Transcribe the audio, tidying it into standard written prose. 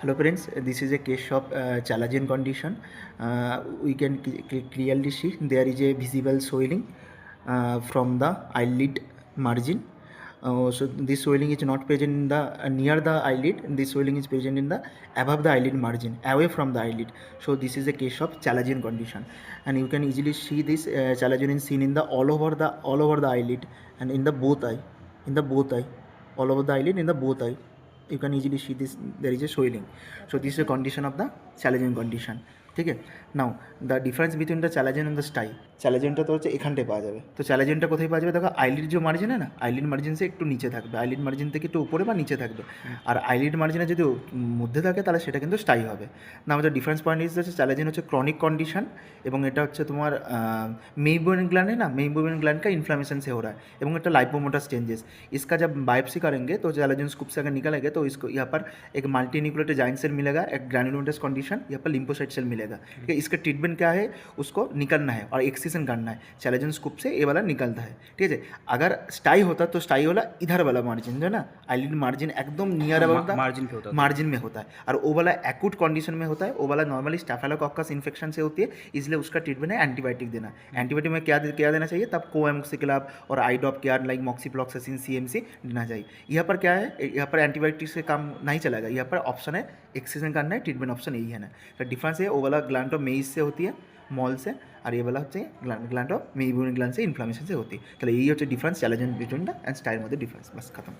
Hello friends, this is a case of chalazion condition. We can clearly see there is a visible swelling from the eyelid margin. So this swelling is not present in the near the eyelid. This swelling is present in the above the eyelid margin, away from the eyelid. So this is a case of chalazion condition, and you can easily see this chalazion is seen in the all over the eyelid and in the both eye, all over the eyelid in the both eye. You can easily see this, there is a swelling. So this is a condition of the chalazion condition. ঠিক আছে, now the difference between the chalazion and the stye. চ্যালাজিয়নটা তো হচ্ছে এখানটায় পাওয়া যাবে, তো চ্যালাজিয়নটা কোথায় পাওয়া যাবে? দেখো আইলিড যে মার্জিন না, আইলিড মার্জিন সে একটু নিচে থাকবে, আইলিড মার্জিন থেকে একটু উপরে বা নিচে থাকবে। আর আইলিড মার্জিনে যদি মধ্যে থাকে তাহলে সেটা কিন্তু স্টাই হবে না। আমাদের ডিফারেন্স পয়েন্ট হচ্ছে চ্যালাজিয়ন হচ্ছে ক্রনিক কন্ডিশন, এবং এটা হচ্ছে তোমার मेइबोमियन ग्लैंड है ना, मेइबोमियन ग्लैंड का इन्फ्लामेशन से हो रहा है, এবং এটা लाइपोमोटस चेंजेस। इसका जब बायोप्सी करेंगे तो चैलाजियन स्कूप से अगर निकलेंगे तो इसको यहाँ पर एक मल्टीन्यूक्लियोटाइड जाइंट सेल मिलेगा, एक ग्रैन्युलोमटस कंडीशन, यहाँ पर लिम्फोसाइट सेल मिलेगा। ठीक है, इसका ट्रीटमेंट क्या है? उसको निकलना है और एक्सिशन करना है। चैलाजियन स्कूप से ये वाला निकलता है। ठीक है, अगर स्टाई होता तो स्टाई वाला इधर वाला मार्जिन जो है ना, आईलिड मार्जिन एकदम नियर अबाउट मार्जिन में होता है, और वो वाला एक्यूट कंडीशन में होता है। वो वाला नॉर्मली स्टाफिलोकोकस इन्फेक्शन से होती है, इसलिए उसका ट्रीटमेंट है एंटीबायोटिक देना। एंटीबायोटिक में क्या देना चाहिए? तब कोएमोक्सिक्लाब और आईडॉप केयर लाइक मॉक्सीफ्लॉक्सासिन सीएमसी देना चाहिए। यहाँ पर क्या है? यहाँ पर एंटीबायोटिक से काम नहीं चलेगा, यहाँ पर ऑप्शन है एक्सिजन करना है, ट्रीटमेंट ऑप्शन यही है ना। तो डिफरेंस है, वो वाला ग्लैंड ऑफ मेइज से होती है, मॉल से, और ये वाला होते हैं ग्लैंड ऑफ मेइबोमियन ग्लैंड से इन्फ्लामेशन से होती है। তাহলে এই হচ্ছে difference challenge between the and স্টাইলের মধ্যে ডিফারেন্স, বাস খতম।